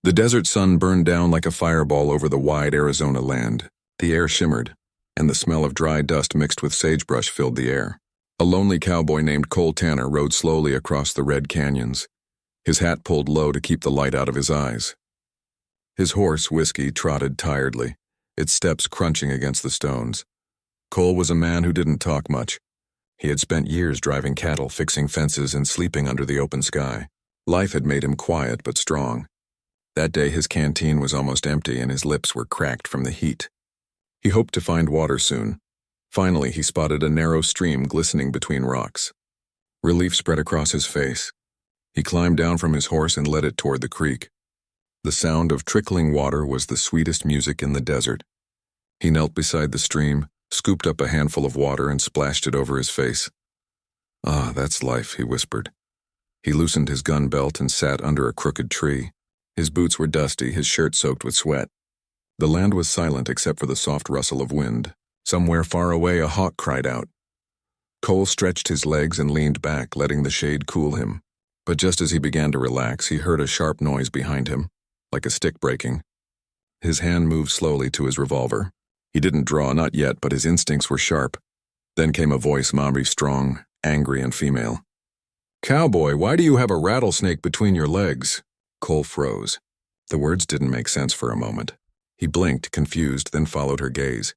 The desert sun burned down like a fireball over the wide Arizona land. The air shimmered, and the smell of dry dust mixed with sagebrush filled the air. A lonely cowboy named Cole Tanner rode slowly across the red canyons, his hat pulled low to keep the light out of his eyes. His horse, Whiskey, trotted tiredly, its steps crunching against the stones. Cole was a man who didn't talk much. He had spent years driving cattle, fixing fences, and sleeping under the open sky. Life had made him quiet but strong. That day his canteen was almost empty and his lips were cracked from the heat. He hoped to find water soon. Finally, he spotted a narrow stream glistening between rocks. Relief spread across his face. He climbed down from his horse and led it toward the creek. The sound of trickling water was the sweetest music in the desert. He knelt beside the stream, scooped up a handful of water and splashed it over his face. "Ah, that's life," he whispered. He loosened his gun belt and sat under a crooked tree. His boots were dusty, his shirt soaked with sweat. The land was silent except for the soft rustle of wind. Somewhere far away a hawk cried out. Cole stretched his legs and leaned back, letting the shade cool him. But just as he began to relax, he heard a sharp noise behind him, like a stick breaking. His hand moved slowly to his revolver. He didn't draw, not yet, but his instincts were sharp. Then came a voice, Maori strong, angry and female. "Cowboy, why do you have a rattlesnake between your legs?" Cole froze. The words didn't make sense for a moment. He blinked, confused, then followed her gaze.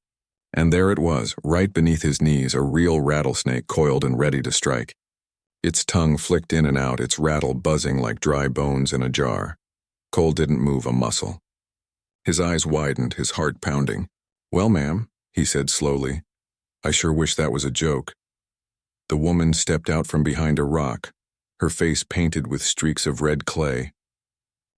And there it was, right beneath his knees, a real rattlesnake coiled and ready to strike. Its tongue flicked in and out, its rattle buzzing like dry bones in a jar. Cole didn't move a muscle. His eyes widened, his heart pounding. "Well, ma'am," he said slowly, "I sure wish that was a joke." The woman stepped out from behind a rock, her face painted with streaks of red clay.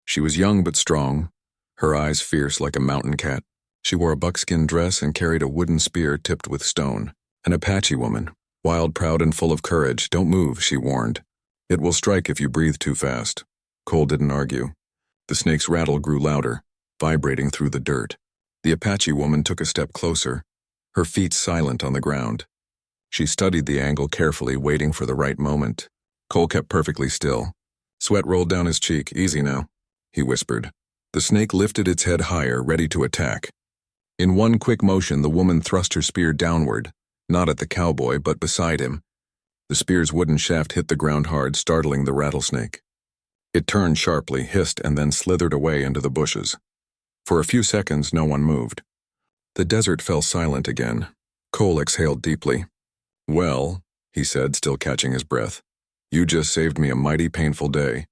She was young but strong, her eyes fierce like a mountain cat. She wore a buckskin dress and carried a wooden spear tipped with stone. An Apache woman, wild, proud, and full of courage. "Don't move," she warned. "It will strike if you breathe too fast." Cole didn't argue. The snake's rattle grew louder, vibrating through the dirt. The Apache woman took a step closer, her feet silent on the ground. She studied the angle carefully, waiting for the right moment. Cole kept perfectly still. Sweat rolled down his cheek. "Easy now," he whispered. The snake lifted its head higher, ready to attack. In one quick motion, the woman thrust her spear downward, not at the cowboy, but beside him. The spear's wooden shaft hit the ground hard, startling the rattlesnake. It turned sharply, hissed, and then slithered away into the bushes. For a few seconds, no one moved. The desert fell silent again. Cole exhaled deeply. "Well," he said, still catching his breath, "you just saved me a mighty painful day."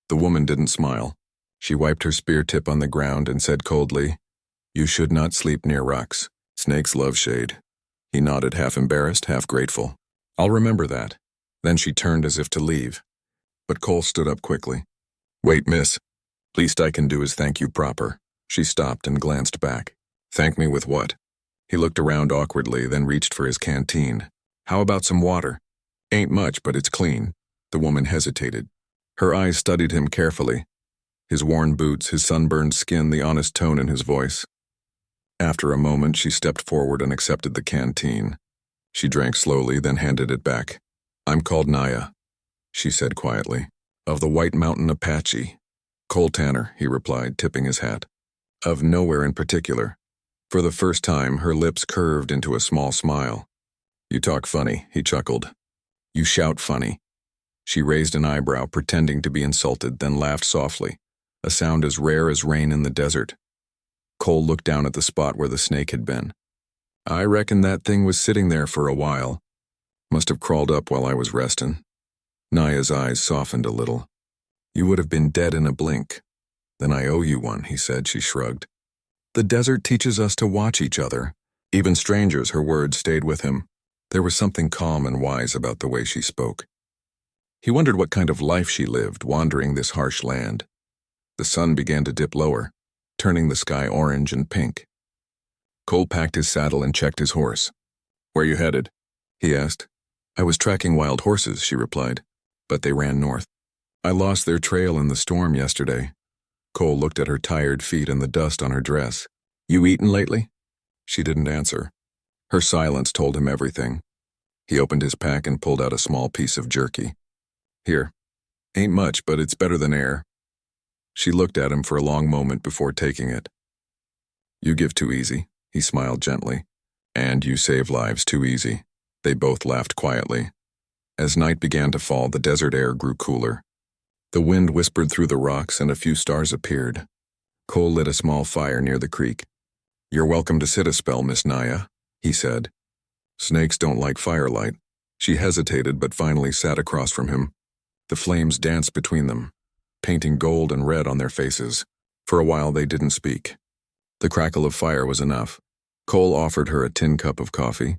The woman didn't smile. She wiped her spear tip on the ground and said coldly, "You should not sleep near rocks. Snakes love shade." He nodded, half embarrassed, half grateful. "I'll remember that." Then she turned as if to leave. But Cole stood up quickly. "Wait, miss. Least I can do is thank you proper." She stopped and glanced back. "Thank me with what?" He looked around awkwardly, then reached for his canteen. "How about some water?" "Ain't much, but it's clean." The woman hesitated. Her eyes studied him carefully. His worn boots, his sunburned skin, the honest tone in his voice. After a moment, she stepped forward and accepted the canteen. She drank slowly, then handed it back. "I'm called Naya," she said quietly. "Of the White Mountain Apache." "Cole Tanner," he replied, tipping his hat. "Of nowhere in particular." For the first time, her lips curved into a small smile. "You talk funny," he chuckled. "You shout funny." She raised an eyebrow, pretending to be insulted, then laughed softly, a sound as rare as rain in the desert. Cole looked down at the spot where the snake had been. "I reckon that thing was sitting there for a while. Must have crawled up while I was resting." Naya's eyes softened a little. "You would have been dead in a blink." "Then I owe you one," he said. She shrugged. "The desert teaches us to watch each other." Even strangers, her words stayed with him. There was something calm and wise about the way she spoke. He wondered what kind of life she lived, wandering this harsh land. The sun began to dip lower, turning the sky orange and pink. Cole packed his saddle and checked his horse. "Where you headed?" he asked. "I was tracking wild horses," she replied, "but they ran north. I lost their trail in the storm yesterday." Cole looked at her tired feet and the dust on her dress. "You eaten lately?" She didn't answer. Her silence told him everything. He opened his pack and pulled out a small piece of jerky. "Here. Ain't much, but it's better than air." She looked at him for a long moment before taking it. You give too easy, he smiled gently. And you save lives too easy. They both laughed quietly. As night began to fall, the desert air grew cooler. The wind whispered through the rocks and a few stars appeared. Cole lit a small fire near the creek. You're welcome to sit a spell, Miss Naya, he said. Snakes don't like firelight. She hesitated but finally sat across from him. The flames danced between them, painting gold and red on their faces. For a while they didn't speak. The crackle of fire was enough. Cole offered her a tin cup of coffee.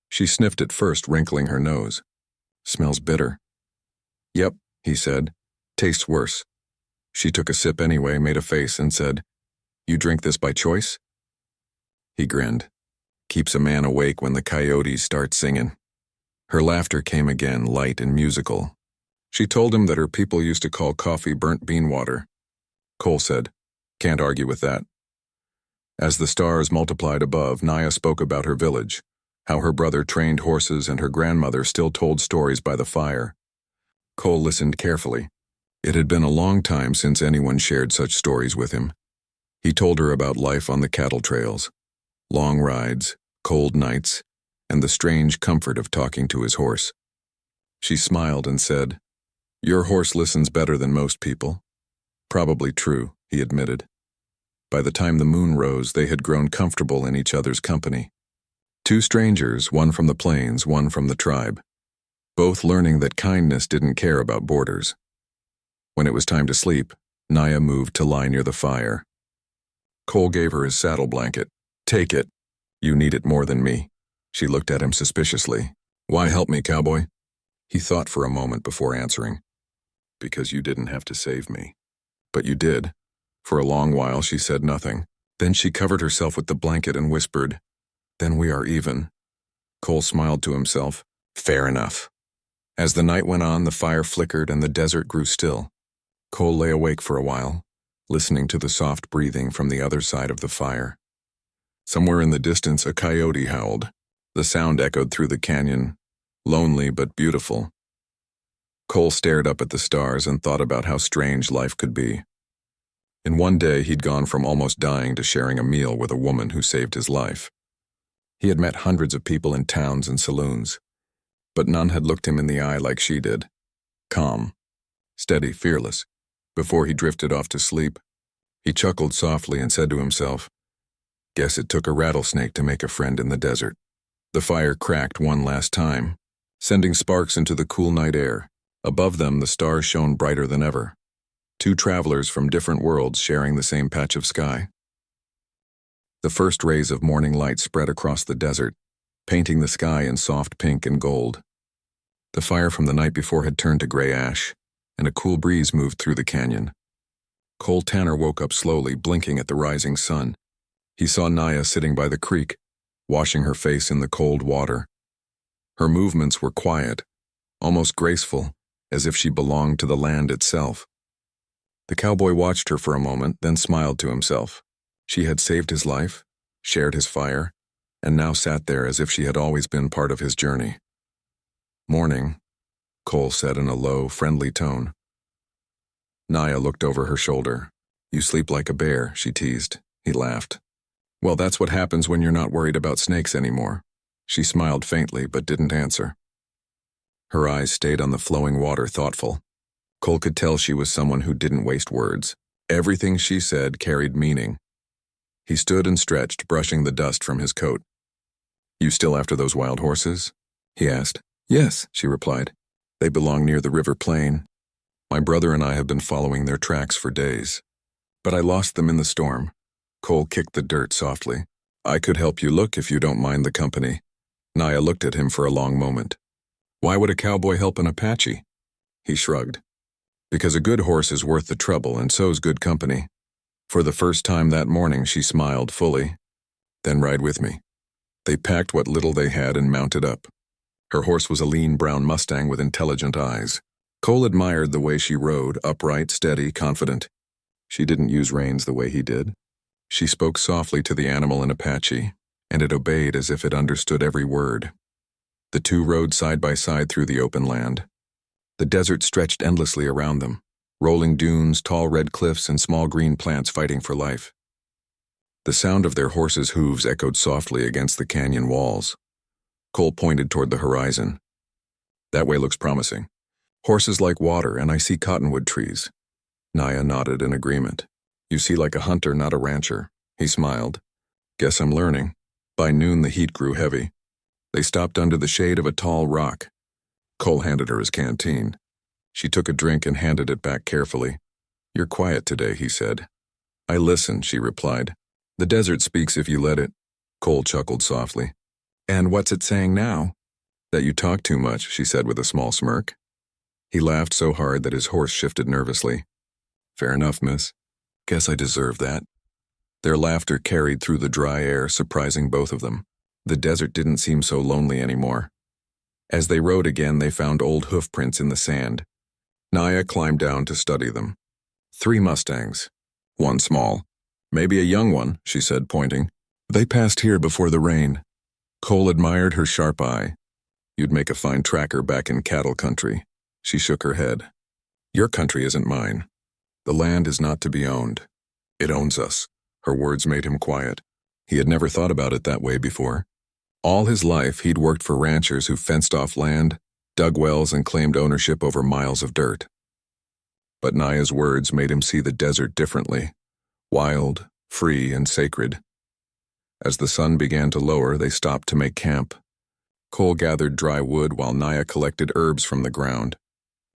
She sniffed it first, wrinkling her nose. Smells bitter. Yep, he said. Tastes worse. She took a sip anyway, made a face, and said, You drink this by choice? He grinned. Keeps a man awake when the coyotes start singing. Her laughter came again, light and musical. She told him that her people used to call coffee burnt bean water. Cole said, Can't argue with that. As the stars multiplied above, Naya spoke about her village, how her brother trained horses and her grandmother still told stories by the fire. Cole listened carefully. It had been a long time since anyone shared such stories with him. He told her about life on the cattle trails, long rides, cold nights, and the strange comfort of talking to his horse. She smiled and said, Your horse listens better than most people. Probably true, he admitted. By the time the moon rose, they had grown comfortable in each other's company. Two strangers, one from the plains, one from the tribe, both learning that kindness didn't care about borders. When it was time to sleep, Naya moved to lie near the fire. Cole gave her his saddle blanket. Take it. You need it more than me. She looked at him suspiciously. Why help me, cowboy? He thought for a moment before answering. Because you didn't have to save me. But you did. For a long while she said nothing. Then she covered herself with the blanket and whispered, Then we are even. Cole smiled to himself. Fair enough. As the night went on, the fire flickered and the desert grew still. Cole lay awake for a while, listening to the soft breathing from the other side of the fire. Somewhere in the distance, a coyote howled. The sound echoed through the canyon, lonely but beautiful. Cole stared up at the stars and thought about how strange life could be. In one day, he'd gone from almost dying to sharing a meal with a woman who saved his life. He had met hundreds of people in towns and saloons, but none had looked him in the eye like she did. Calm, steady, fearless. Before he drifted off to sleep, he chuckled softly and said to himself, Guess it took a rattlesnake to make a friend in the desert. The fire cracked one last time, sending sparks into the cool night air. Above them, the stars shone brighter than ever. Two travelers from different worlds sharing the same patch of sky. The first rays of morning light spread across the desert, painting the sky in soft pink and gold. The fire from the night before had turned to gray ash, and a cool breeze moved through the canyon. Cole Tanner woke up slowly, blinking at the rising sun. He saw Naya sitting by the creek, washing her face in the cold water. Her movements were quiet, almost graceful, as if she belonged to the land itself. The cowboy watched her for a moment, then smiled to himself. She had saved his life, shared his fire, and now sat there as if she had always been part of his journey. Morning, Cole said in a low, friendly tone. Naya looked over her shoulder. You sleep like a bear, she teased. He laughed. Well, that's what happens when you're not worried about snakes anymore. She smiled faintly but didn't answer. Her eyes stayed on the flowing water, thoughtful. Cole could tell she was someone who didn't waste words. Everything she said carried meaning. He stood and stretched, brushing the dust from his coat. You still after those wild horses? He asked. Yes, she replied. They belong near the river plain. My brother and I have been following their tracks for days. But I lost them in the storm. Cole kicked the dirt softly. I could help you look if you don't mind the company. Naya looked at him for a long moment. Why would a cowboy help an Apache? He shrugged. Because a good horse is worth the trouble, and so's good company. For the first time that morning, she smiled fully. Then ride with me. They packed what little they had and mounted up. Her horse was a lean brown Mustang with intelligent eyes. Cole admired the way she rode, upright, steady, confident. She didn't use reins the way he did. She spoke softly to the animal in Apache, and it obeyed as if it understood every word. The two rode side by side through the open land. The desert stretched endlessly around them. Rolling dunes, tall red cliffs, and small green plants fighting for life. The sound of their horses' hooves echoed softly against the canyon walls. Cole pointed toward the horizon. That way looks promising. Horses like water, and I see cottonwood trees. Naya nodded in agreement. You see like a hunter, not a rancher. He smiled. Guess I'm learning. By noon, the heat grew heavy. They stopped under the shade of a tall rock. Cole handed her his canteen. She took a drink and handed it back carefully. You're quiet today, he said. I listen, she replied. The desert speaks if you let it. Cole chuckled softly. And what's it saying now? That you talk too much, she said with a small smirk. He laughed so hard that his horse shifted nervously. Fair enough, miss. Guess I deserve that. Their laughter carried through the dry air, surprising both of them. The desert didn't seem so lonely anymore. As they rode again, they found old hoof prints in the sand. Naya climbed down to study them. 3 Mustangs. 1 small. Maybe a young one, she said, pointing. They passed here before the rain. Cole admired her sharp eye. You'd make a fine tracker back in cattle country. She shook her head. Your country isn't mine. The land is not to be owned. It owns us. Her words made him quiet. He had never thought about it that way before. All his life, he'd worked for ranchers who fenced off land, dug wells, and claimed ownership over miles of dirt. But Naya's words made him see the desert differently. Wild, free, and sacred. As the sun began to lower, they stopped to make camp. Cole gathered dry wood while Naya collected herbs from the ground.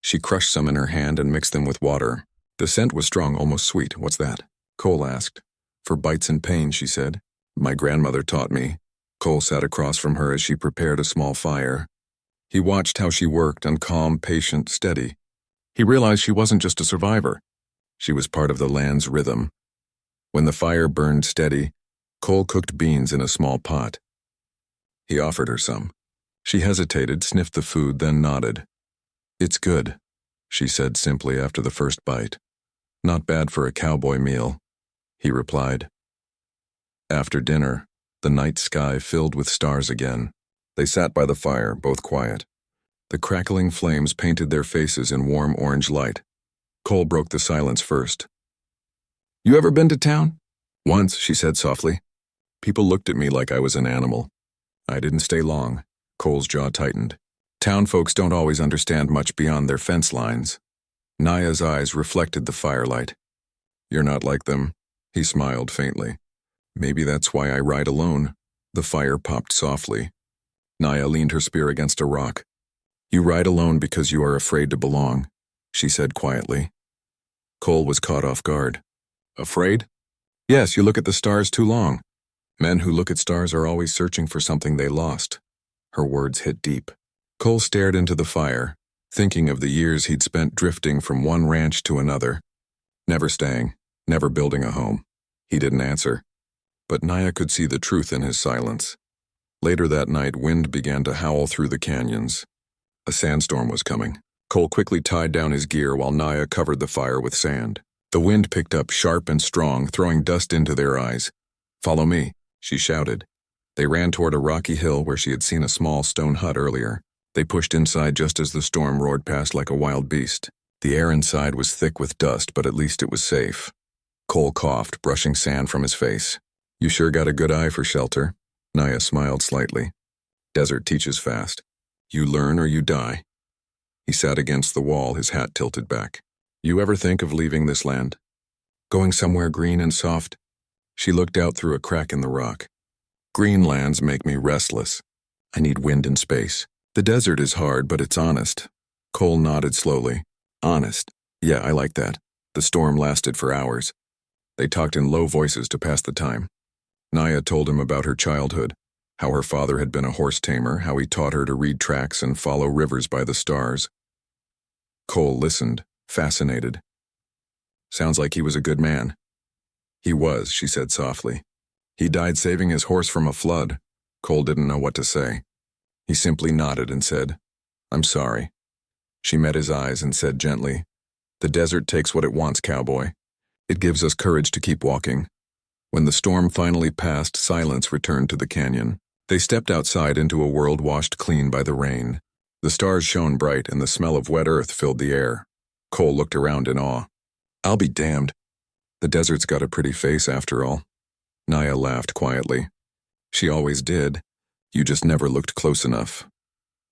She crushed some in her hand and mixed them with water. The scent was strong, almost sweet. What's that? Cole asked. For bites and pain, she said. My grandmother taught me. Cole sat across from her as she prepared a small fire. He watched how she worked, and calm, patient, steady. He realized she wasn't just a survivor. She was part of the land's rhythm. When the fire burned steady, Cole cooked beans in a small pot. He offered her some. She hesitated, sniffed the food, then nodded. It's good, she said simply after the first bite. Not bad for a cowboy meal, he replied. After dinner, the night sky filled with stars again. They sat by the fire, both quiet. The crackling flames painted their faces in warm orange light. Cole broke the silence first. You ever been to town? Once, she said softly. People looked at me like I was an animal. I didn't stay long. Cole's jaw tightened. Town folks don't always understand much beyond their fence lines. Naya's eyes reflected the firelight. You're not like them, he smiled faintly. Maybe that's why I ride alone. The fire popped softly. Naya leaned her spear against a rock. You ride alone because you are afraid to belong, she said quietly. Cole was caught off guard. Afraid? Yes, you look at the stars too long. Men who look at stars are always searching for something they lost. Her words hit deep. Cole stared into the fire, thinking of the years he'd spent drifting from one ranch to another. Never staying, never building a home. He didn't answer. But Naya could see the truth in his silence. Later that night, wind began to howl through the canyons. A sandstorm was coming. Cole quickly tied down his gear while Naya covered the fire with sand. The wind picked up sharp and strong, throwing dust into their eyes. Follow me, she shouted. They ran toward a rocky hill where she had seen a small stone hut earlier. They pushed inside just as the storm roared past like a wild beast. The air inside was thick with dust, but at least it was safe. Cole coughed, brushing sand from his face. You sure got a good eye for shelter. Naya smiled slightly. Desert teaches fast. You learn or you die. He sat against the wall, his hat tilted back. You ever think of leaving this land? Going somewhere green and soft? She looked out through a crack in the rock. Green lands make me restless. I need wind and space. The desert is hard, but it's honest. Cole nodded slowly. Honest. Yeah, I like that. The storm lasted for hours. They talked in low voices to pass the time. Naya told him about her childhood, how her father had been a horse tamer, how he taught her to read tracks and follow rivers by the stars. Cole listened, fascinated. Sounds like he was a good man. He was, she said softly. He died saving his horse from a flood. Cole didn't know what to say. He simply nodded and said, I'm sorry. She met his eyes and said gently, The desert takes what it wants, cowboy. It gives us courage to keep walking. When the storm finally passed, silence returned to the canyon. They stepped outside into a world washed clean by the rain. The stars shone bright and the smell of wet earth filled the air. Cole looked around in awe. I'll be damned. The desert's got a pretty face after all. Naya laughed quietly. She always did. You just never looked close enough.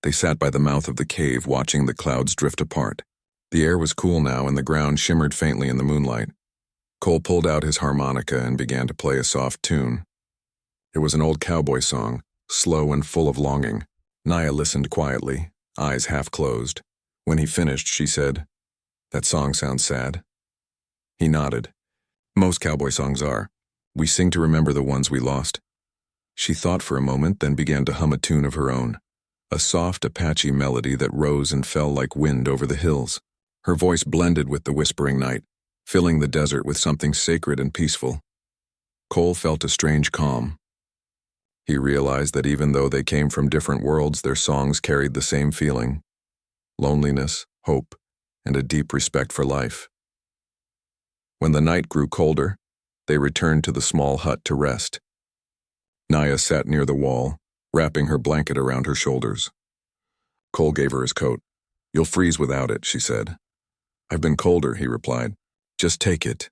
They sat by the mouth of the cave watching the clouds drift apart. The air was cool now and the ground shimmered faintly in the moonlight. Cole pulled out his harmonica and began to play a soft tune. It was an old cowboy song, slow and full of longing. Naya listened quietly, eyes half closed. When he finished, she said, "That song sounds sad." He nodded. Most cowboy songs are. We sing to remember the ones we lost. She thought for a moment, then began to hum a tune of her own, a soft Apache melody that rose and fell like wind over the hills. Her voice blended with the whispering night, filling the desert with something sacred and peaceful. Cole felt a strange calm. He realized that even though they came from different worlds, their songs carried the same feeling: loneliness, hope, and a deep respect for life. When the night grew colder, they returned to the small hut to rest. Naya sat near the wall, wrapping her blanket around her shoulders. Cole gave her his coat. "You'll freeze without it," she said. "I've been colder," he replied. "Just take it."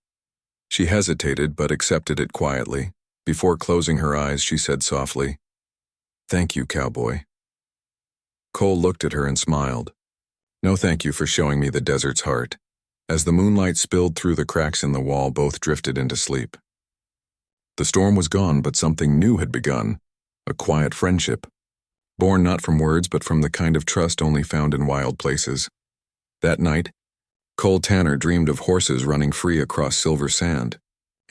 She hesitated but accepted it quietly. Before closing her eyes, she said softly, "Thank you, cowboy." Cole looked at her and smiled. "No thank you for showing me the desert's heart." As the moonlight spilled through the cracks in the wall, both drifted into sleep. The storm was gone, but something new had begun, a quiet friendship, born not from words but from the kind of trust only found in wild places. That night, Cole Tanner dreamed of horses running free across silver sand,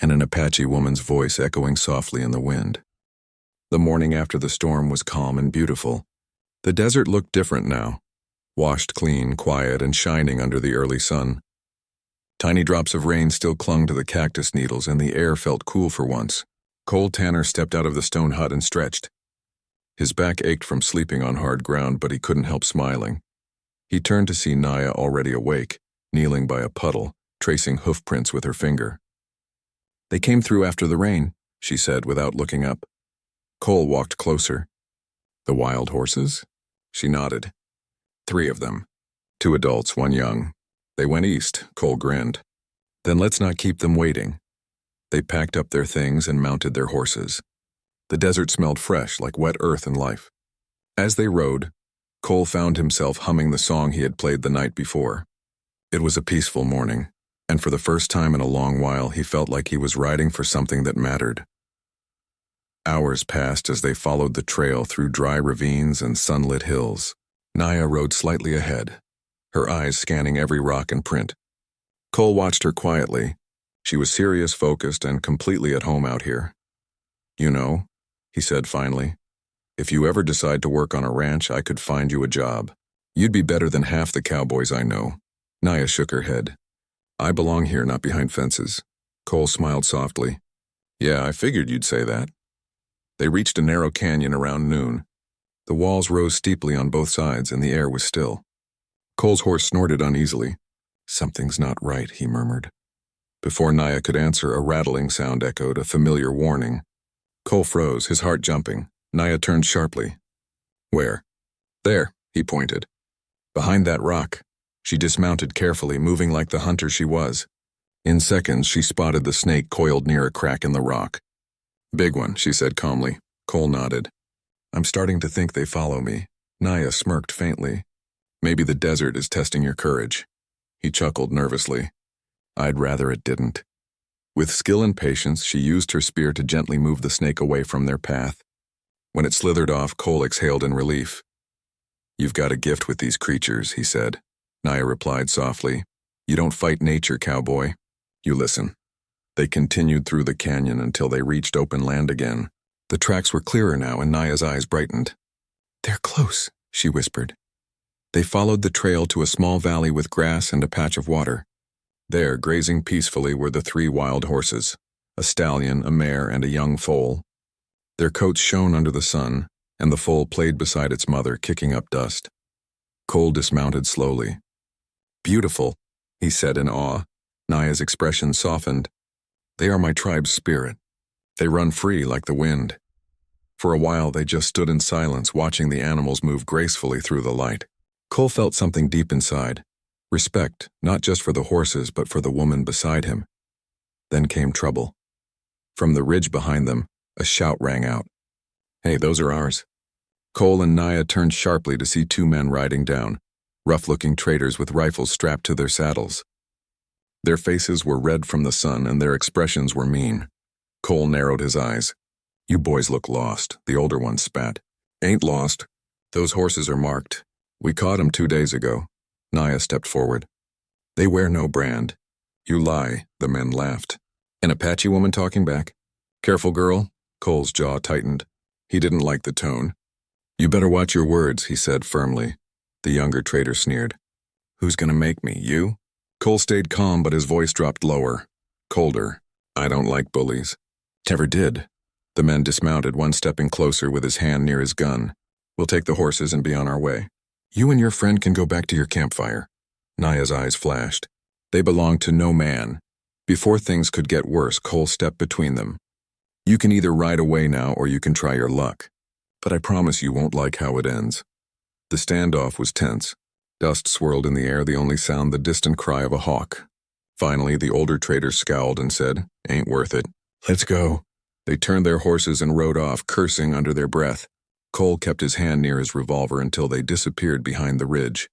and an Apache woman's voice echoing softly in the wind. The morning after the storm was calm and beautiful. The desert looked different now, washed clean, quiet, and shining under the early sun. Tiny drops of rain still clung to the cactus needles, and the air felt cool for once. Cole Tanner stepped out of the stone hut and stretched. His back ached from sleeping on hard ground, but he couldn't help smiling. He turned to see Naya already awake, kneeling by a puddle, tracing hoof prints with her finger. "They came through after the rain," she said without looking up. Cole walked closer. "The wild horses?" She nodded. "3 of them. 2 adults, 1 young. They went east," Cole grinned. "Then let's not keep them waiting." They packed up their things and mounted their horses. The desert smelled fresh, like wet earth and life. As they rode, Cole found himself humming the song he had played the night before. It was a peaceful morning, and for the first time in a long while he felt like he was riding for something that mattered. Hours passed as they followed the trail through dry ravines and sunlit hills. Naya rode slightly ahead, her eyes scanning every rock and print. Cole watched her quietly. She was serious, focused, and completely at home out here. "You know," he said finally, "if you ever decide to work on a ranch, I could find you a job. You'd be better than half the cowboys I know." Naya shook her head. "I belong here, not behind fences." Cole smiled softly. "Yeah, I figured you'd say that." They reached a narrow canyon around noon. The walls rose steeply on both sides, and the air was still. Cole's horse snorted uneasily. "Something's not right," he murmured. Before Naya could answer, a rattling sound echoed, a familiar warning. Cole froze, his heart jumping. Naya turned sharply. "Where?" "There," he pointed. "Behind that rock." She dismounted carefully, moving like the hunter she was. In seconds, she spotted the snake coiled near a crack in the rock. "Big one," she said calmly. Cole nodded. "I'm starting to think they follow me." Naya smirked faintly. "Maybe the desert is testing your courage." He chuckled nervously. "I'd rather it didn't." With skill and patience, she used her spear to gently move the snake away from their path. When it slithered off, Cole exhaled in relief. "You've got a gift with these creatures," he said. Naya replied softly. "You don't fight nature, cowboy. You listen." They continued through the canyon until they reached open land again. The tracks were clearer now, and Naya's eyes brightened. "They're close," she whispered. They followed the trail to a small valley with grass and a patch of water. There, grazing peacefully, were the 3 wild horses, a stallion, a mare, and a young foal. Their coats shone under the sun, and the foal played beside its mother, kicking up dust. Cole dismounted slowly. "Beautiful," he said in awe. Naya's expression softened. "They are my tribe's spirit. They run free like the wind." For a while they just stood in silence, watching the animals move gracefully through the light. Cole felt something deep inside, Respect, not just for the horses but for the woman beside him. Then came trouble. From the ridge behind them, a shout rang out. "Hey, those are ours." Cole and Naya turned sharply to see two men riding down, rough-looking traders with rifles strapped to their saddles. Their faces were red from the sun and their expressions were mean. Cole narrowed his eyes. "You boys look lost," the older one spat. "Ain't lost. Those horses are marked. We caught 'em 2 days ago." Naya stepped forward. "They wear no brand." "You lie," the men laughed. An Apache woman talking back. "Careful, girl." Cole's jaw tightened. He didn't like the tone. "You better watch your words," he said firmly. The younger trader sneered. "Who's gonna make me, you?" Cole stayed calm, but his voice dropped lower, colder. "I don't like bullies." "Never did." The men dismounted, one stepping closer with his hand near his gun. "We'll take the horses and be on our way. You and your friend can go back to your campfire." Naya's eyes flashed. They belonged to no man. Before things could get worse, Cole stepped between them. "You can either ride away now or you can try your luck. But I promise you won't like how it ends." The standoff was tense. Dust swirled in the air, the only sound the distant cry of a hawk. Finally, the older trader scowled and said, "Ain't worth it. Let's go." They turned their horses and rode off, cursing under their breath. Cole kept his hand near his revolver until they disappeared behind the ridge.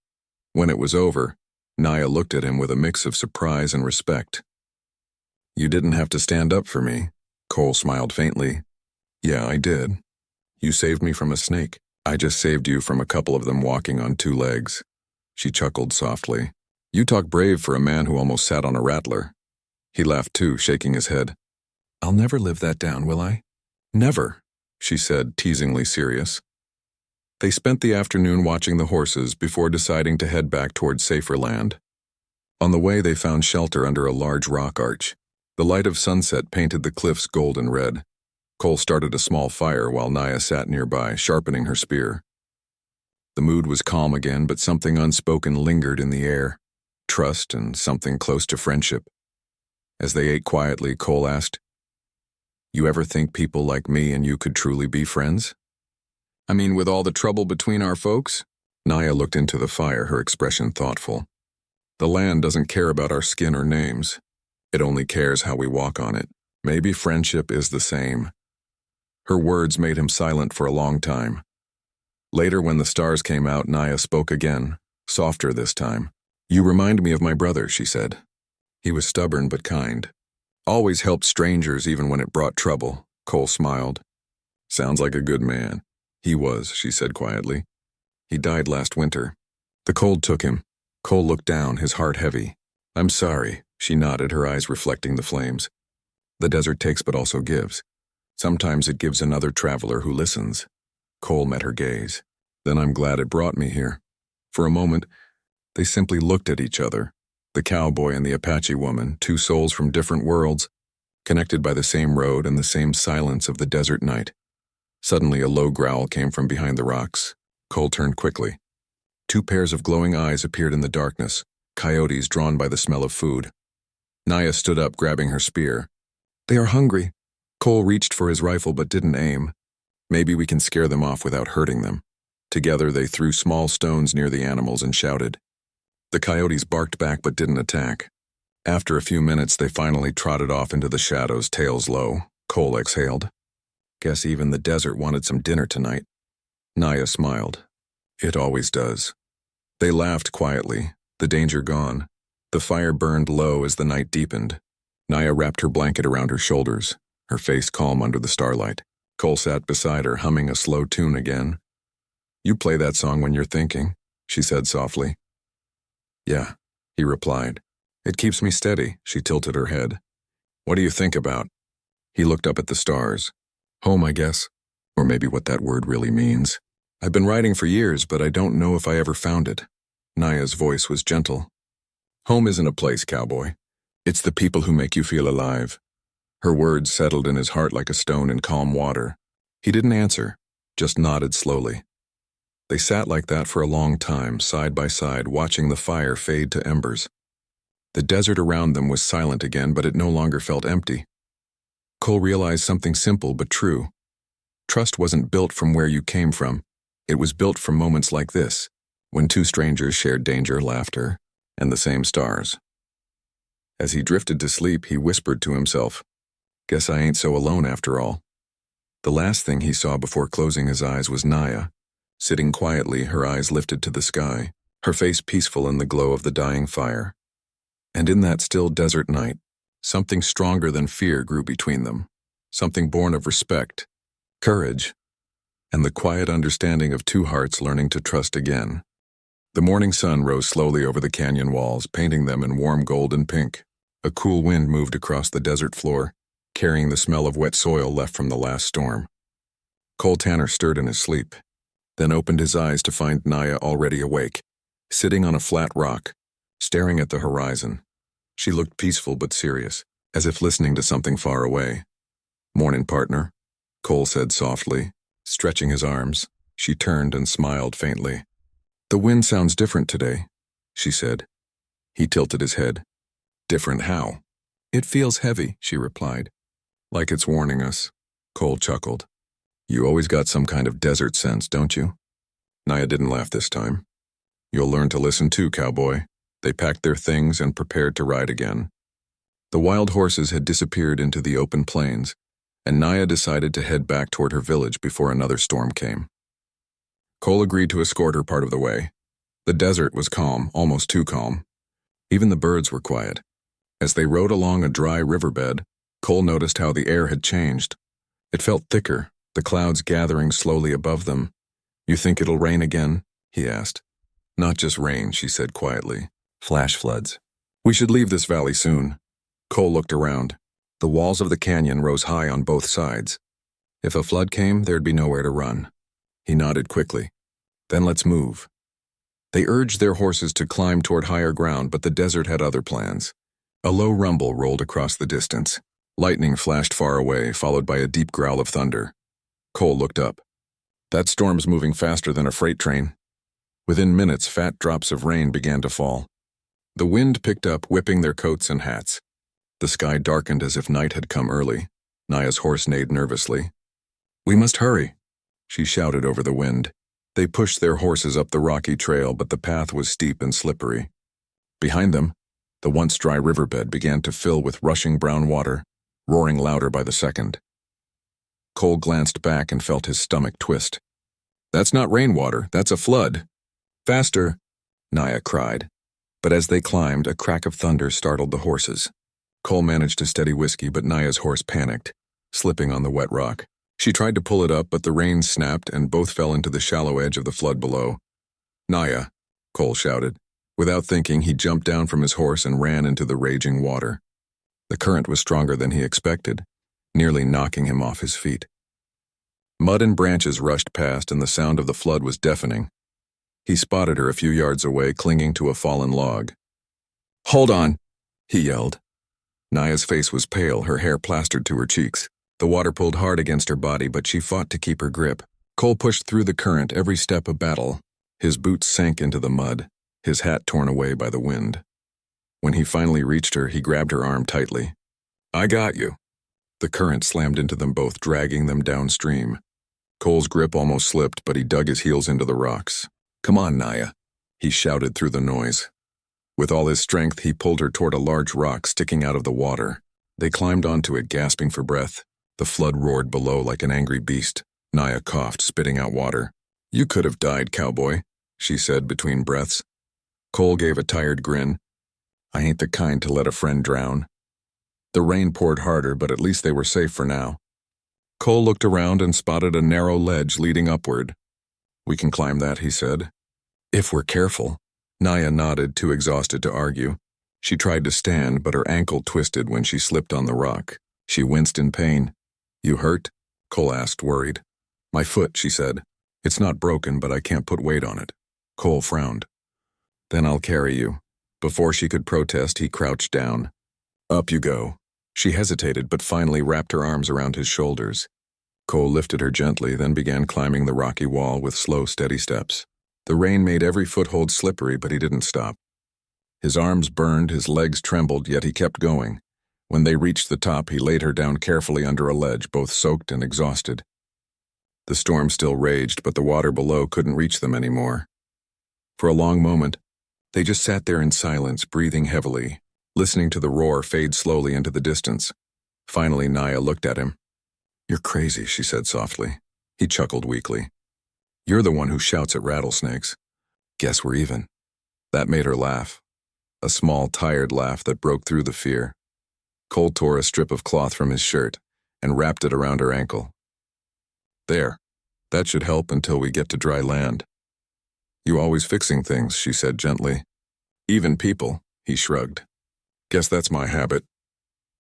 When it was over, Naya looked at him with a mix of surprise and respect. "You didn't have to stand up for me." Cole smiled faintly. "Yeah, I did. You saved me from a snake. I just saved you from a couple of them walking on 2 legs." She chuckled softly. "You talk brave for a man who almost sat on a rattler." He laughed too, shaking his head. "I'll never live that down, will I?" "Never," she said, teasingly serious. They spent the afternoon watching the horses before deciding to head back toward safer land. On the way, they found shelter under a large rock arch. The light of sunset painted the cliffs golden red. Cole started a small fire while Naya sat nearby, sharpening her spear. The mood was calm again, but something unspoken lingered in the air. Trust and something close to friendship. As they ate quietly, Cole asked, "You ever think people like me and you could truly be friends? I mean, with all the trouble between our folks?" Naya looked into the fire, her expression thoughtful. "The land doesn't care about our skin or names. It only cares how we walk on it. Maybe friendship is the same." Her words made him silent for a long time. Later, when the stars came out, Naya spoke again, softer this time. "You remind me of my brother," she said. "He was stubborn but kind. Always helped strangers even when it brought trouble." Cole smiled. "Sounds like a good man." "He was," she said quietly. "He died last winter." The cold took him. Cole looked down, his heart heavy. "I'm sorry," she nodded, her eyes reflecting the flames. "The desert takes but also gives. Sometimes it gives another traveler who listens." Cole met her gaze. "Then I'm glad it brought me here." For a moment, they simply looked at each other. The cowboy and the Apache woman, 2 souls from different worlds, connected by the same road and the same silence of the desert night. Suddenly, a low growl came from behind the rocks. Cole turned quickly. 2 pairs of glowing eyes appeared in the darkness, coyotes drawn by the smell of food. Naya stood up, grabbing her spear. "They are hungry." Cole reached for his rifle but didn't aim. "Maybe we can scare them off without hurting them." Together, they threw small stones near the animals and shouted. The coyotes barked back but didn't attack. After a few minutes, they finally trotted off into the shadows, tails low. Cole exhaled. "Guess even the desert wanted some dinner tonight." Naya smiled. "It always does." They laughed quietly, the danger gone. The fire burned low as the night deepened. Naya wrapped her blanket around her shoulders, her face calm under the starlight. Cole sat beside her, humming a slow tune again. "You play that song when you're thinking," she said softly. "Yeah," he replied. "It keeps me steady." She tilted her head. "What do you think about?" He looked up at the stars. "Home, I guess. Or maybe what that word really means. I've been writing for years, but I don't know if I ever found it." Naya's voice was gentle. "Home isn't a place, cowboy. It's the people who make you feel alive." Her words settled in his heart like a stone in calm water. He didn't answer, just nodded slowly. They sat like that for a long time, side by side, watching the fire fade to embers. The desert around them was silent again, but it no longer felt empty. Cole realized something simple but true. Trust wasn't built from where you came from. It was built from moments like this, when 2 strangers shared danger, laughter, and the same stars. As he drifted to sleep, he whispered to himself, "Guess I ain't so alone after all." The last thing he saw before closing his eyes was Naya, sitting quietly, her eyes lifted to the sky, her face peaceful in the glow of the dying fire. And in that still desert night, something stronger than fear grew between them, something born of respect, courage, and the quiet understanding of two hearts learning to trust again. The morning sun rose slowly over the canyon walls, painting them in warm gold and pink. A cool wind moved across the desert floor, carrying the smell of wet soil left from the last storm. Cole Tanner stirred in his sleep, then opened his eyes to find Naya already awake, sitting on a flat rock, staring at the horizon. She looked peaceful but serious, as if listening to something far away. "Morning, partner," Cole said softly, stretching his arms. She turned and smiled faintly. "The wind sounds different today," she said. He tilted his head. "Different how?" "It feels heavy," she replied. "Like it's warning us," Cole chuckled. "You always got some kind of desert sense, don't you?" Naya didn't laugh this time. "You'll learn to listen too, cowboy." They packed their things and prepared to ride again. The wild horses had disappeared into the open plains, and Naya decided to head back toward her village before another storm came. Cole agreed to escort her part of the way. The desert was calm, almost too calm. Even the birds were quiet. As they rode along a dry riverbed, Cole noticed how the air had changed. It felt thicker, the clouds gathering slowly above them. "You think it'll rain again?" he asked. "Not just rain," she said quietly. "Flash floods. We should leave this valley soon." Cole looked around. The walls of the canyon rose high on both sides. If a flood came, there'd be nowhere to run. He nodded quickly. "Then let's move." They urged their horses to climb toward higher ground, but the desert had other plans. A low rumble rolled across the distance. Lightning flashed far away, followed by a deep growl of thunder. Cole looked up. "That storm's moving faster than a freight train." Within minutes, fat drops of rain began to fall. The wind picked up, whipping their coats and hats. The sky darkened as if night had come early. Naya's horse neighed nervously. "We must hurry," she shouted over the wind. They pushed their horses up the rocky trail, but the path was steep and slippery. Behind them, the once dry riverbed began to fill with rushing brown water, roaring louder by the second. Cole glanced back and felt his stomach twist. "That's not rainwater, that's a flood." "Faster," Naya cried. But as they climbed, a crack of thunder startled the horses. Cole managed to steady Whiskey, but Naya's horse panicked, slipping on the wet rock. She tried to pull it up, but the reins snapped and both fell into the shallow edge of the flood below. "Naya," Cole shouted. Without thinking, he jumped down from his horse and ran into the raging water. The current was stronger than he expected, nearly knocking him off his feet. Mud and branches rushed past, and the sound of the flood was deafening. He spotted her a few yards away, clinging to a fallen log. "Hold on," he yelled. Naya's face was pale, her hair plastered to her cheeks. The water pulled hard against her body, but she fought to keep her grip. Cole pushed through the current, every step a battle. His boots sank into the mud, his hat torn away by the wind. When he finally reached her, he grabbed her arm tightly. "I got you." The current slammed into them both, dragging them downstream. Cole's grip almost slipped, but he dug his heels into the rocks. "Come on, Naya," he shouted through the noise. With all his strength, he pulled her toward a large rock sticking out of the water. They climbed onto it, gasping for breath. The flood roared below like an angry beast. Naya coughed, spitting out water. "You could have died, cowboy," she said between breaths. Cole gave a tired grin. "I ain't the kind to let a friend drown." The rain poured harder, but at least they were safe for now. Cole looked around and spotted a narrow ledge leading upward. "We can climb that," he said. "If we're careful." Naya nodded, too exhausted to argue. She tried to stand, but her ankle twisted when she slipped on the rock. She winced in pain. "You hurt?" Cole asked, worried. "My foot," she said. "It's not broken, but I can't put weight on it." Cole frowned. "Then I'll carry you." Before she could protest, he crouched down. "Up you go." She hesitated, but finally wrapped her arms around his shoulders. Cole lifted her gently, then began climbing the rocky wall with slow, steady steps. The rain made every foothold slippery, but he didn't stop. His arms burned, his legs trembled, yet he kept going. When they reached the top, he laid her down carefully under a ledge, both soaked and exhausted. The storm still raged, but the water below couldn't reach them anymore. For a long moment, They just sat there in silence, breathing heavily, listening to the roar fade slowly into the distance. Finally, Naya looked at him. "You're crazy," she said softly. He chuckled weakly. "You're the one who shouts at rattlesnakes. Guess we're even." That made her laugh. A small, tired laugh that broke through the fear. Cole tore a strip of cloth from his shirt and wrapped it around her ankle. "There. That should help until we get to dry land." "You always fixing things," she said gently. "Even people," he shrugged. "Guess that's my habit."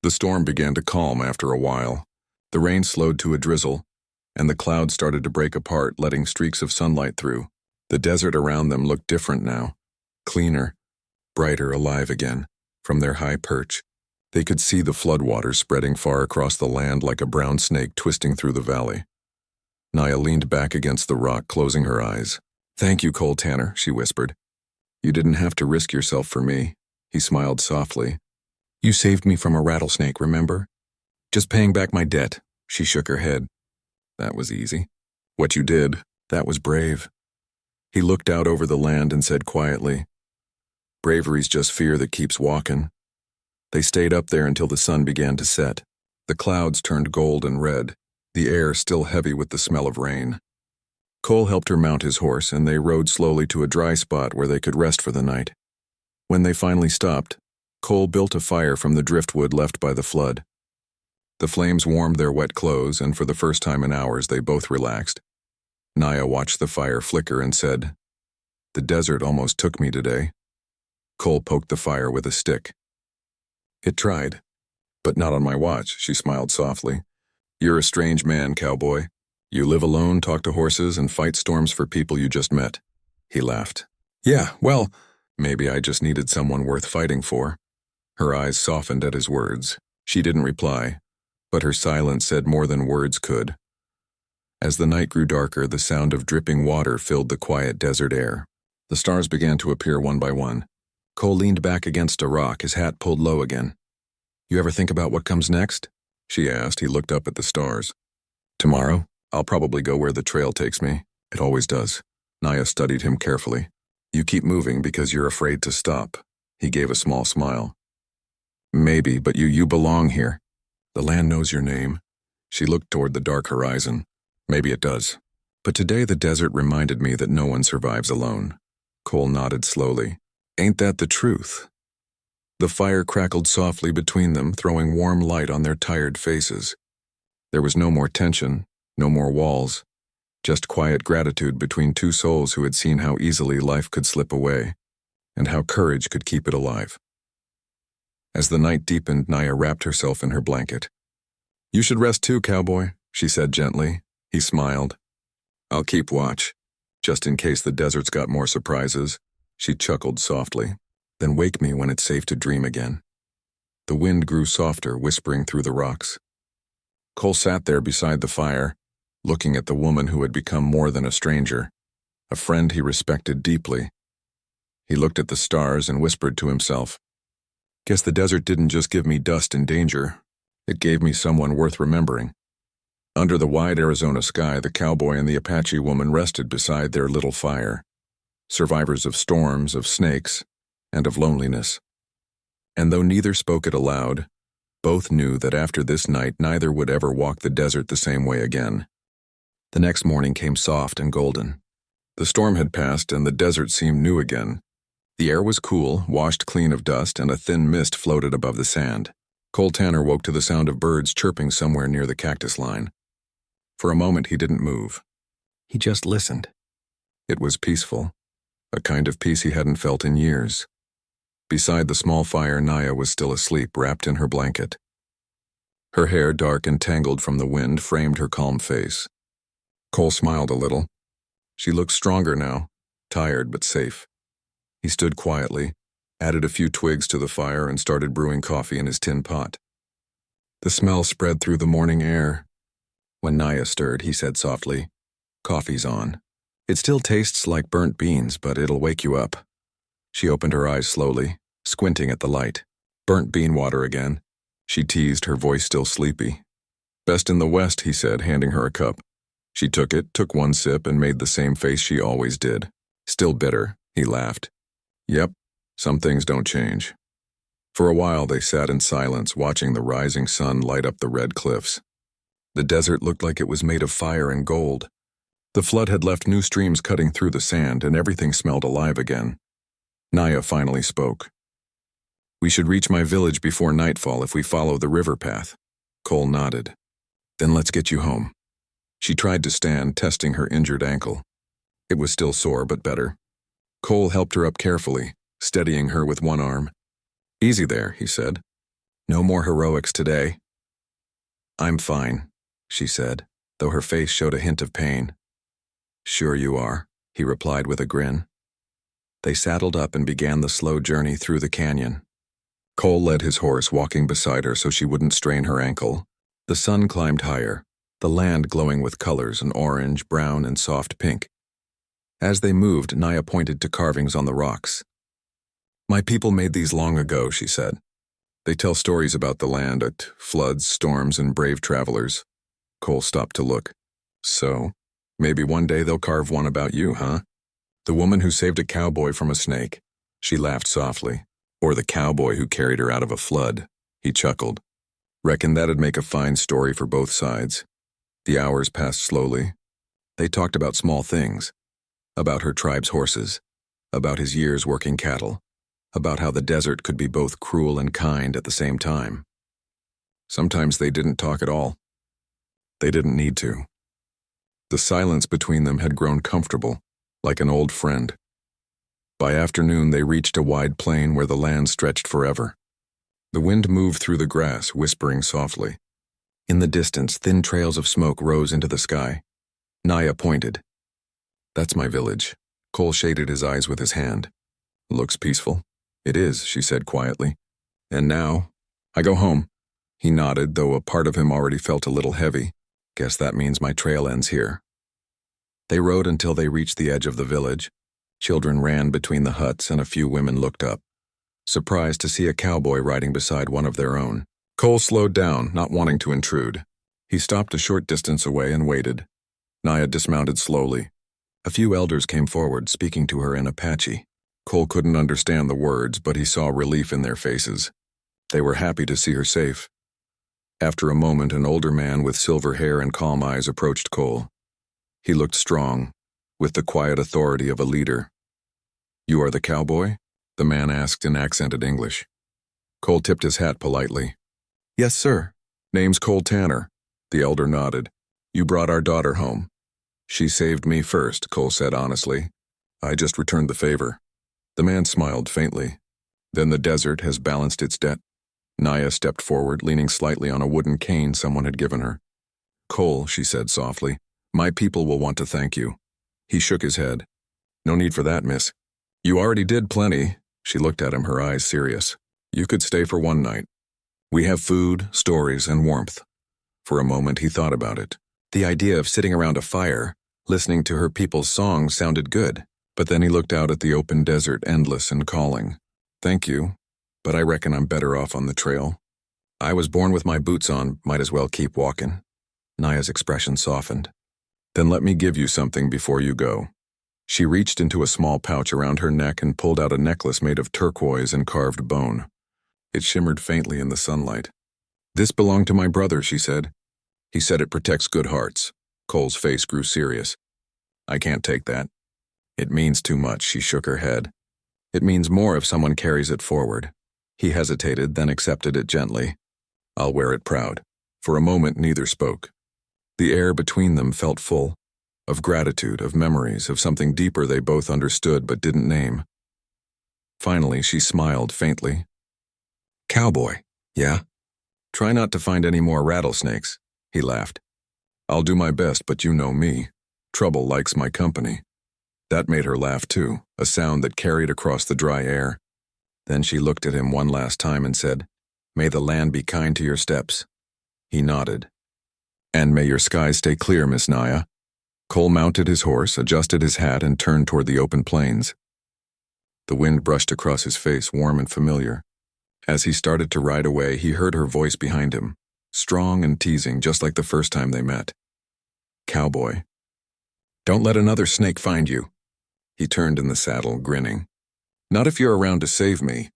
The storm began to calm after a while. The rain slowed to a drizzle, and the clouds started to break apart, letting streaks of sunlight through. The desert around them looked different now. Cleaner, brighter, alive again. From their high perch, they could see the floodwaters spreading far across the land like a brown snake twisting through the valley. Naya leaned back against the rock, closing her eyes. "Thank you, Cole Tanner," she whispered. "You didn't have to risk yourself for me." He smiled softly. "You saved me from a rattlesnake, remember? Just paying back my debt." She shook her head. "That was easy." "What you did, that was brave." He looked out over the land and said quietly, "Bravery's just fear that keeps walking." They stayed up there until the sun began to set. The clouds turned gold and red, the air still heavy with the smell of rain. Cole helped her mount his horse, and they rode slowly to a dry spot where they could rest for the night. When they finally stopped, Cole built a fire from the driftwood left by the flood. The flames warmed their wet clothes, and for the first time in hours they both relaxed. Naya watched the fire flicker and said, "The desert almost took me today." Cole poked the fire with a stick. "It tried, but not on my watch," she smiled softly. "You're a strange man, cowboy. You live alone, talk to horses, and fight storms for people you just met." He laughed. "Yeah, well, maybe I just needed someone worth fighting for." Her eyes softened at his words. She didn't reply, but her silence said more than words could. As the night grew darker, the sound of dripping water filled the quiet desert air. The stars began to appear one by one. Cole leaned back against a rock, his hat pulled low again. "You ever think about what comes next?" she asked. He looked up at the stars. "Tomorrow, I'll probably go where the trail takes me. It always does." Naya studied him carefully. "You keep moving because you're afraid to stop." He gave a small smile. "Maybe, but you belong here. The land knows your name." She looked toward the dark horizon. "Maybe it does. But today the desert reminded me that no one survives alone." Cole nodded slowly. "Ain't that the truth?" The fire crackled softly between them, throwing warm light on their tired faces. There was no more tension, no more walls, just quiet gratitude between two souls who had seen how easily life could slip away, and how courage could keep it alive. As the night deepened, Naya wrapped herself in her blanket. "You should rest too, cowboy," she said gently. He smiled. "I'll keep watch, just in case the desert's got more surprises." She chuckled softly. "Then wake me when it's safe to dream again." The wind grew softer, whispering through the rocks. Cole sat there beside the fire, looking at the woman who had become more than a stranger, a friend he respected deeply. He looked at the stars and whispered to himself, "Guess the desert didn't just give me dust and danger. It gave me someone worth remembering." Under the wide Arizona sky, the cowboy and the Apache woman rested beside their little fire, survivors of storms, of snakes, and of loneliness. And though neither spoke it aloud, both knew that after this night neither would ever walk the desert the same way again. The next morning came soft and golden. The storm had passed and the desert seemed new again. The air was cool, washed clean of dust, and a thin mist floated above the sand. Cole Tanner woke to the sound of birds chirping somewhere near the cactus line. For a moment he didn't move. He just listened. It was peaceful, a kind of peace he hadn't felt in years. Beside the small fire, Naya was still asleep, wrapped in her blanket. Her hair, dark and tangled from the wind, framed her calm face. Cole smiled a little. She looked stronger now, tired but safe. He stood quietly, added a few twigs to the fire, and started brewing coffee in his tin pot. The smell spread through the morning air. When Naya stirred, he said softly, "Coffee's on. It still tastes like burnt beans, but it'll wake you up." She opened her eyes slowly, squinting at the light. "Burnt bean water again," she teased, her voice still sleepy. "Best in the West," he said, handing her a cup. She took it, took one sip, and made the same face she always did. "Still bitter," he laughed. "Yep, Some things don't change. For a while they sat in silence, watching the rising sun light up the red cliffs. The desert looked like it was made of fire and gold. The flood had left new streams cutting through the sand, and everything smelled alive again. Naya finally spoke. "We should reach my village before nightfall if we follow the river path." Cole nodded. "Then let's get you home." She tried to stand, testing her injured ankle. It was still sore, but better. Cole helped her up carefully, steadying her with one arm. "Easy there," he said. "No more heroics today." "I'm fine," she said, though her face showed a hint of pain. "Sure you are," he replied with a grin. They saddled up and began the slow journey through the canyon. Cole led his horse, walking beside her so she wouldn't strain her ankle. The sun climbed higher, the land glowing with colors, an orange, brown, and soft pink. As they moved, Naya pointed to carvings on the rocks. "My people made these long ago," she said. "They tell stories about the land, at floods, storms, and brave travelers." Cole stopped to look. "So, maybe one day they'll carve one about you, huh? The woman who saved a cowboy from a snake." She laughed softly. "Or the cowboy who carried her out of a flood." He chuckled. "Reckon that'd make a fine story for both sides." The hours passed slowly. They talked about small things. About her tribe's horses. About his years working cattle. About how the desert could be both cruel and kind at the same time. Sometimes they didn't talk at all. They didn't need to. The silence between them had grown comfortable, like an old friend. By afternoon, they reached a wide plain where the land stretched forever. The wind moved through the grass, whispering softly. In the distance, thin trails of smoke rose into the sky. Naya pointed. "That's my village." Cole shaded his eyes with his hand. "Looks peaceful." "It is," she said quietly. "And now, I go home." He nodded, though a part of him already felt a little heavy. "Guess that means my trail ends here." They rode until they reached the edge of the village. Children ran between the huts and a few women looked up, surprised to see a cowboy riding beside one of their own. Cole slowed down, not wanting to intrude. He stopped a short distance away and waited. Naya dismounted slowly. A few elders came forward, speaking to her in Apache. Cole couldn't understand the words, but he saw relief in their faces. They were happy to see her safe. After a moment, an older man with silver hair and calm eyes approached Cole. He looked strong, with the quiet authority of a leader. "You are the cowboy?" the man asked in accented English. Cole tipped his hat politely. "Yes, sir." "Name's Cole Tanner." The elder nodded. "You brought our daughter home." "She saved me first," Cole said honestly. "I just returned the favor." The man smiled faintly. "Then the desert has balanced its debt." Naya stepped forward, leaning slightly on a wooden cane someone had given her. "Cole," she said softly, "my people will want to thank you." He shook his head. "No need for that, miss. You already did plenty." She looked at him, her eyes serious. "You could stay for one night. We have food, stories, and warmth." For a moment he thought about it. The idea of sitting around a fire, listening to her people's songs sounded good, but then he looked out at the open desert, endless and calling. "Thank you, but I reckon I'm better off on the trail. I was born with my boots on, might as well keep walking." Naya's expression softened. "Then let me give you something before you go." She reached into a small pouch around her neck and pulled out a necklace made of turquoise and carved bone. It shimmered faintly in the sunlight. "This belonged to my brother," she said. "He said it protects good hearts." Cole's face grew serious. "I can't take that." "It means too much," she shook her head. "It means more if someone carries it forward." He hesitated, then accepted it gently. "I'll wear it proud." For a moment neither spoke. The air between them felt full, of gratitude, of memories, of something deeper they both understood but didn't name. Finally, she smiled faintly. "Cowboy, yeah? Try not to find any more rattlesnakes," he laughed. "I'll do my best, but you know me. Trouble likes my company." That made her laugh too, a sound that carried across the dry air. Then she looked at him one last time and said, "May the land be kind to your steps." He nodded. "And may your skies stay clear, Miss Naya." Cole mounted his horse, adjusted his hat, and turned toward the open plains. The wind brushed across his face, warm and familiar. As he started to ride away, he heard her voice behind him, strong and teasing, just like the first time they met. "Cowboy, don't let another snake find you." He turned in the saddle, grinning. Not if you're around to save me.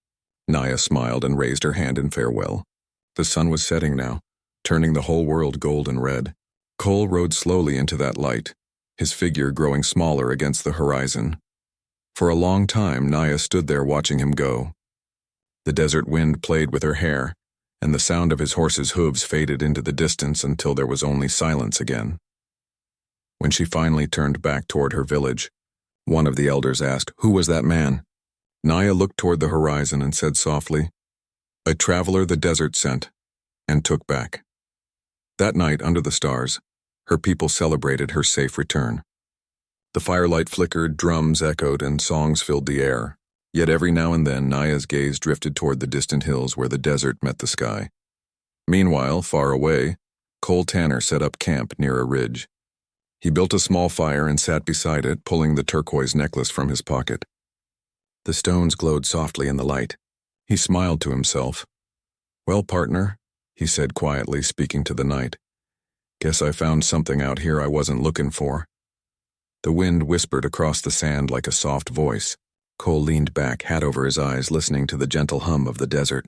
Naya smiled and raised her hand in farewell. The sun was setting now, turning the whole world gold and red. Cole rode slowly into that light, his figure growing smaller against the horizon. For a long time, Naya stood there watching him go. The desert wind played with her hair, and the sound of his horse's hooves faded into the distance until there was only silence again. When she finally turned back toward her village, one of the elders asked, "Who was that man?" Naya looked toward the horizon and said softly, "A traveler the desert sent," and took back. That night, under the stars, her people celebrated her safe return. The firelight flickered, drums echoed, and songs filled the air. Yet every now and then, Naya's gaze drifted toward the distant hills where the desert met the sky. Meanwhile, far away, Cole Tanner set up camp near a ridge. He built a small fire and sat beside it, pulling the turquoise necklace from his pocket. The stones glowed softly in the light. He smiled to himself. "Well, partner," he said quietly, speaking to the night. "Guess I found something out here I wasn't looking for." The wind whispered across the sand like a soft voice. Cole leaned back, hat over his eyes, listening to the gentle hum of the desert.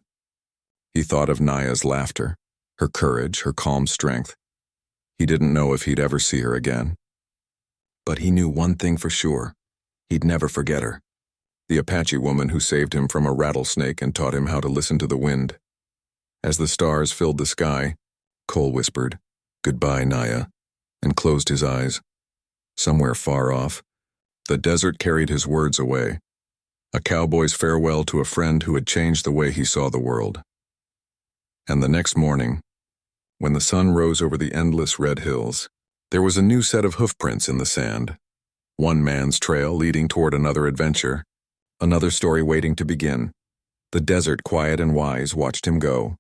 He thought of Naya's laughter, her courage, her calm strength. He didn't know if he'd ever see her again. But he knew one thing for sure. He'd never forget her. The Apache woman who saved him from a rattlesnake and taught him how to listen to the wind. As the stars filled the sky, Cole whispered, "Goodbye, Naya," and closed his eyes. Somewhere far off, the desert carried his words away. A cowboy's farewell to a friend who had changed the way he saw the world. And the next morning, when the sun rose over the endless red hills, there was a new set of hoofprints in the sand. One man's trail leading toward another adventure, another story waiting to begin. The desert, quiet and wise, watched him go,